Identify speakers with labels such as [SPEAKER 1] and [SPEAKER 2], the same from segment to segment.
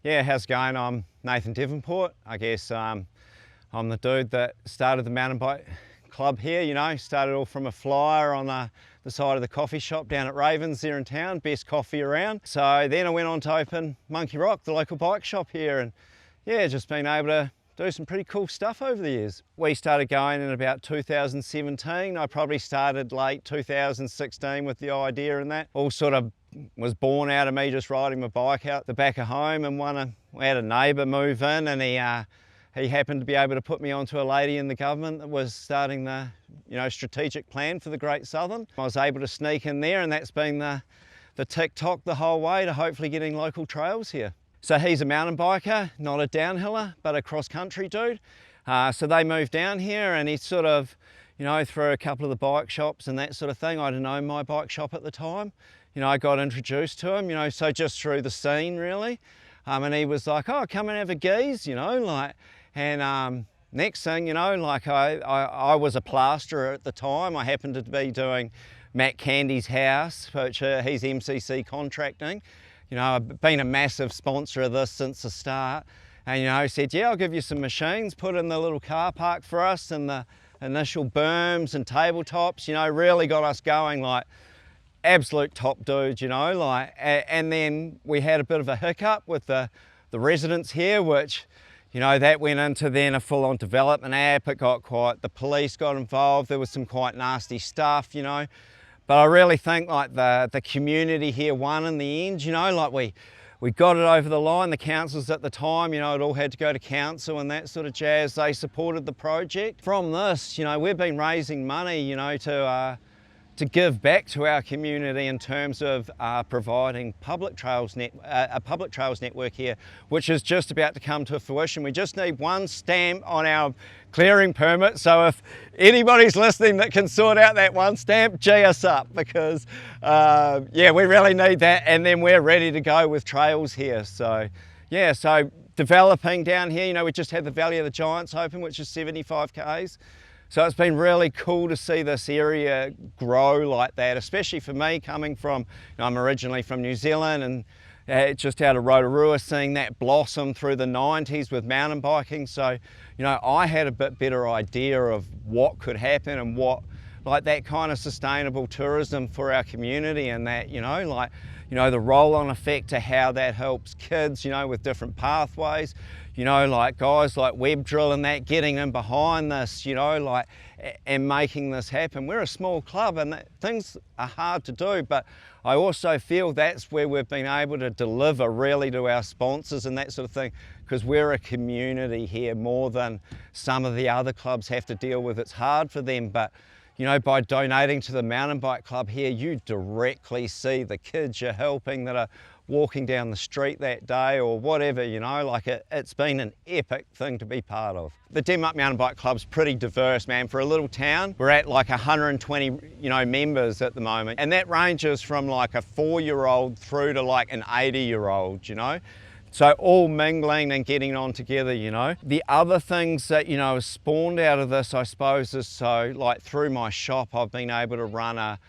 [SPEAKER 1] Yeah, how's it going? I'm Nathan Devenport. I guess I'm the dude that started the mountain bike club here, started all from a flyer on the side of the coffee shop down at Ravens there in town, best coffee around. So then I went on to open Monkey Rock, the local bike shop here, and yeah, just been able to do some pretty cool stuff over the years. We started going in about 2017. I probably started late 2016 with the idea, and that all sort of was born out of me just riding my bike out the back of home, and we had a neighbour move in, and he happened to be able to put me onto a lady in the government that was starting the strategic plan for the Great Southern. I was able to sneak in there, and that's been the tick-tock the whole way to hopefully getting local trails here. So he's a mountain biker, not a downhiller, but a cross-country dude. So they moved down here, and he sort of, through a couple of the bike shops and that sort of thing, I didn't own my bike shop at the time. I got introduced to him, so just through the scene really. And he was like, oh, come and have a geeze, and next thing, I was a plasterer at the time. I happened to be doing Matt Candy's house, which he's MCC contracting. I've been a massive sponsor of this since the start. And, he said, yeah, I'll give you some machines, put in the little car park for us and the initial berms and tabletops, really got us going like absolute top dudes, and then we had a bit of a hiccup with the residents here, which, that went into then a full-on development app. It got the police got involved, there was some quite nasty stuff, but I really think like the community here won in the end, we got it over the line. The councils at the time, it all had to go to council and that sort of jazz. They supported the project. From this, we've been raising money, to give back to our community in terms of providing a public trails network here, which is just about to come to fruition. We just need one stamp on our clearing permit. So if anybody's listening that can sort out that one stamp, G us up, because yeah, we really need that. And then we're ready to go with trails here. So yeah, so developing down here, we just had the Valley of the Giants open, which is 75 Ks. So it's been really cool to see this area grow like that, especially for me coming from, I'm originally from New Zealand and just out of Rotorua, seeing that blossom through the 90s with mountain biking. So, I had a bit better idea of what could happen and what, like that kind of sustainable tourism for our community, and that, the roll-on effect to how that helps kids, with different pathways. Like guys like Webdrill and that getting in behind this, and making this happen. We're a small club and things are hard to do, but I also feel that's where we've been able to deliver really to our sponsors and that sort of thing, because we're a community here more than some of the other clubs have to deal with. It's hard for them, but by donating to the mountain bike club here, you directly see the kids you're helping that are walking down the street that day or whatever, it's been an epic thing to be part of. The Denmark Mountain Bike Club's pretty diverse, man. For a little town, we're at like 120, members at the moment. And that ranges from like a 4-year-old through to like an 80-year-old, So all mingling and getting on together, The other things that, have spawned out of this, I suppose, is so like through my shop, I've been able to run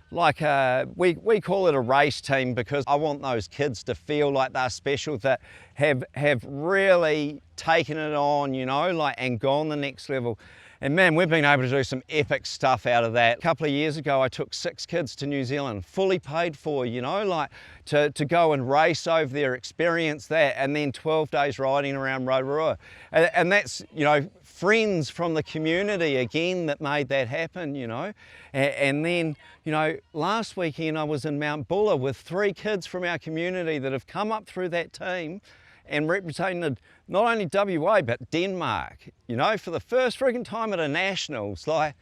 [SPEAKER 1] we call it a race team, because I want those kids to feel like they're special, that have really taken it on, and gone the next level. And man, we've been able to do some epic stuff out of that. A couple of years ago, I took 6 kids to New Zealand, fully paid for, to go and race over there, experience that, and then 12 days riding around Rotorua. And that's, friends from the community again that made that happen, And then, last weekend I was in Mount Buller with 3 kids from our community that have come up through that team and represented not only WA, but Denmark, for the first friggin' time at a nationals, like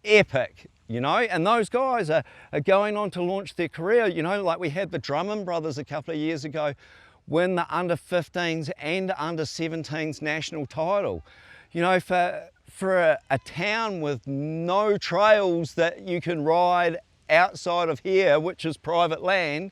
[SPEAKER 1] epic, and those guys are going on to launch their career, like we had the Drummond brothers a couple of years ago win the under 15s and under 17s national title. For a town with no trails that you can ride outside of here, which is private land,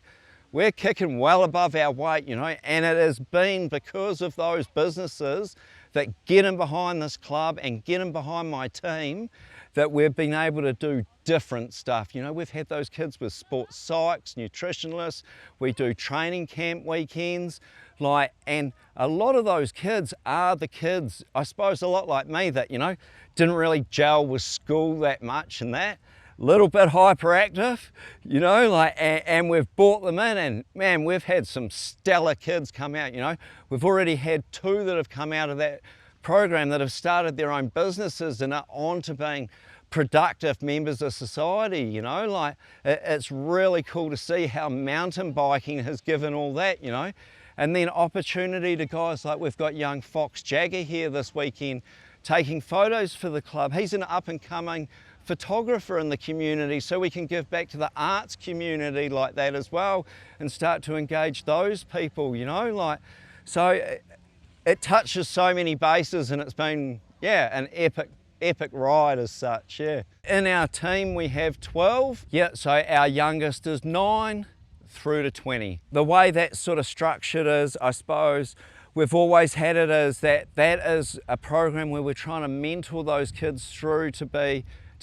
[SPEAKER 1] we're kicking well above our weight, and it has been because of those businesses that get in behind this club and get in behind my team that we've been able to do different stuff. You know, we've had those kids with sports psychs, nutritionalists, we do training camp weekends, and a lot of those kids are the kids, I suppose a lot like me, that, you know, didn't really gel with school that much and that. Little bit hyperactive, you know, and we've brought them in, and man, we've had some stellar kids come out, you know. We've already had 2 that have come out of that program that have started their own businesses and are on to being productive members of society, you know. It's really cool to see how mountain biking has given all that, you know. And then opportunity to guys like, we've got young Fox Jagger here this weekend taking photos for the club. He's an up and coming photographer in the community, so we can give back to the arts community like that as well and start to engage those people, you know. So it touches so many bases, and it's been, yeah, an epic ride as such, yeah. In our team we have 12, yeah, so our youngest is 9 through to 20. The way that's sort of structured is, I suppose, we've always had it as that is a program where we're trying to mentor those kids through to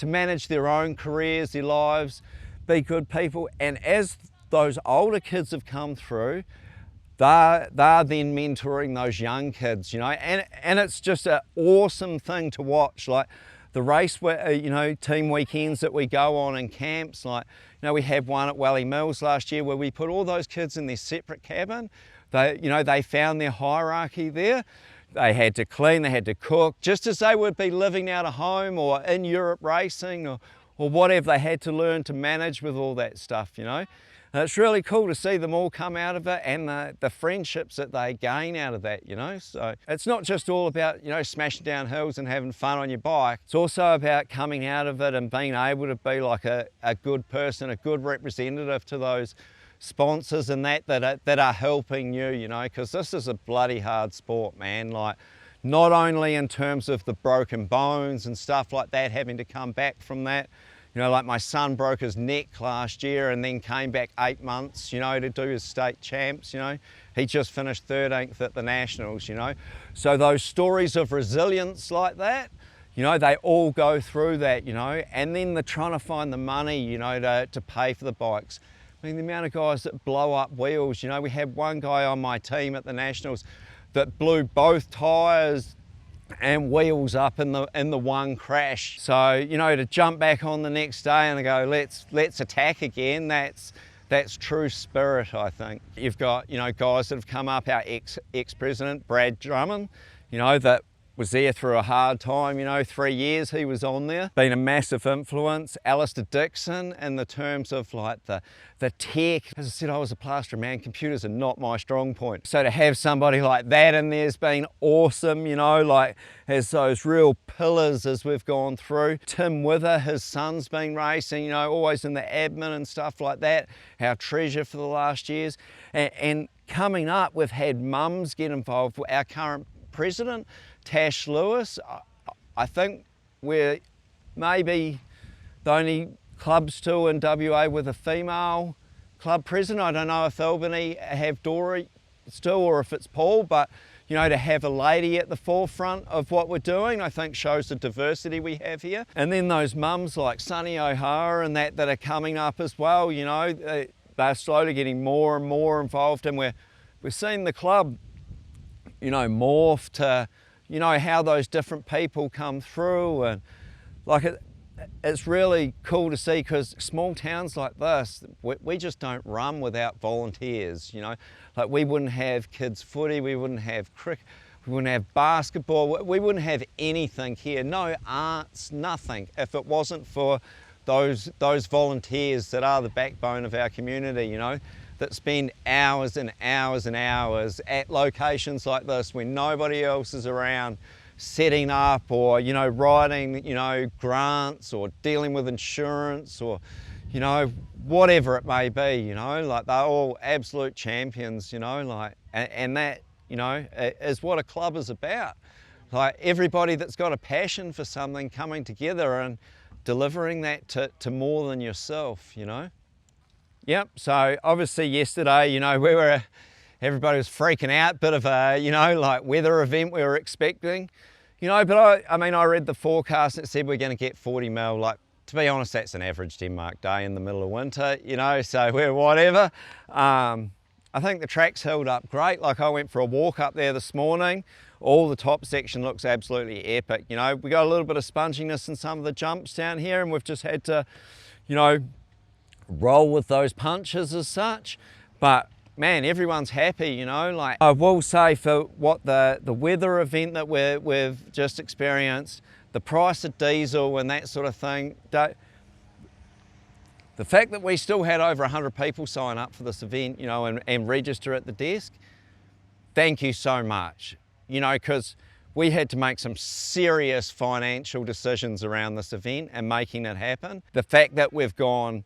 [SPEAKER 1] manage their own careers, their lives, be good people. And as those older kids have come through, they're then mentoring those young kids, you know, and it's just an awesome thing to watch. Like the race, you know, team weekends that we go on in camps, like, you know, we had one at Wally Mills last year where we put all those kids in their separate cabin. They found their hierarchy there. They had to clean, they had to cook, just as they would be living out of home or in Europe racing or whatever. They had to learn to manage with all that stuff, you know. And it's really cool to see them all come out of it, and the friendships that they gain out of that, you know. So it's not just all about, you know, smashing down hills and having fun on your bike. It's also about coming out of it and being able to be like a good person, a good representative to those sponsors and that are helping you, you know, because this is a bloody hard sport, man. Like, not only in terms of the broken bones and stuff like that, having to come back from that, you know, like my son broke his neck last year and then came back 8 months, you know, to do his state champs, you know. He just finished 13th at the Nationals, you know. So those stories of resilience like that, you know, they all go through that, you know, and then they're trying to find the money, you know, to pay for the bikes. I mean, the amount of guys that blow up wheels, you know, we had one guy on my team at the Nationals that blew both tyres and wheels up in the one crash. So, you know, to jump back on the next day and go, let's attack again, that's true spirit, I think. You've got, you know, guys that have come up, our ex-president, Brad Drummond, you know, that was there through a hard time, you know, 3 years he was on there. Been a massive influence. Alistair Dixon in the terms of like the tech. As I said, I was a plasterer, man. Computers are not my strong point. So to have somebody like that in there's been awesome, you know, like has those real pillars as we've gone through. Tim Wither, his son's been racing, you know, always in the admin and stuff like that. Our treasure for the last years. And coming up, we've had mums get involved. Our current president, Tash Lewis, I think we're maybe the only club still in WA with a female club president. I don't know if Albany have Dory still or if it's Paul, but you know, to have a lady at the forefront of what we're doing, I think shows the diversity we have here. And then those mums like Sunny O'Hara and that are coming up as well, you know, they're slowly getting more and more involved, and we're seeing the club, you know, morph to, you know, how those different people come through. And like it's really cool to see, because small towns like this, we just don't run without volunteers, you know. Like we wouldn't have kids footy, we wouldn't have cricket, we wouldn't have basketball, we wouldn't have anything here, no arts, nothing, if it wasn't for those volunteers that are the backbone of our community, you know, that spend hours and hours and hours at locations like this when nobody else is around, setting up or, you know, writing, you know, grants or dealing with insurance or, you know, whatever it may be, you know, like they're all absolute champions, you know, like, and that, you know, is what a club is about. Like everybody that's got a passion for something coming together and delivering that to more than yourself, you know. Yep, so obviously yesterday, you know, everybody was freaking out, bit of a, you know, like weather event we were expecting. You know, but I mean, I read the forecast and it said we're going to get 40 mil. Like, to be honest, that's an average Denmark day in the middle of winter, you know, so we're whatever. I think the track's held up great. Like, I went for a walk up there this morning. All the top section looks absolutely epic. You know, we got a little bit of sponginess in some of the jumps down here, and we've just had to, you know, roll with those punches as such. But man, everyone's happy, you know. Like, I will say, for what the weather event that we've just experienced, the price of diesel and that sort of thing, the fact that we still had over 100 people sign up for this event, you know, and register at the desk, thank you so much. You know, because we had to make some serious financial decisions around this event and making it happen. The fact that we've gone,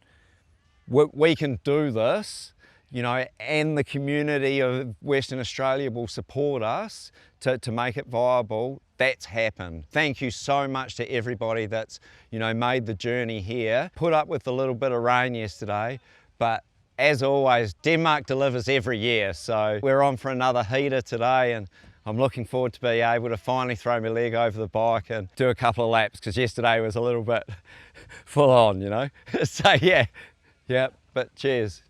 [SPEAKER 1] we can do this, you know, and the community of Western Australia will support us to make it viable, that's happened. Thank you so much to everybody that's, you know, made the journey here. Put up with a little bit of rain yesterday, but as always, Denmark delivers every year. So we're on for another heater today, and I'm looking forward to being able to finally throw my leg over the bike and do a couple of laps, because yesterday was a little bit full on, you know. So yeah, but cheers.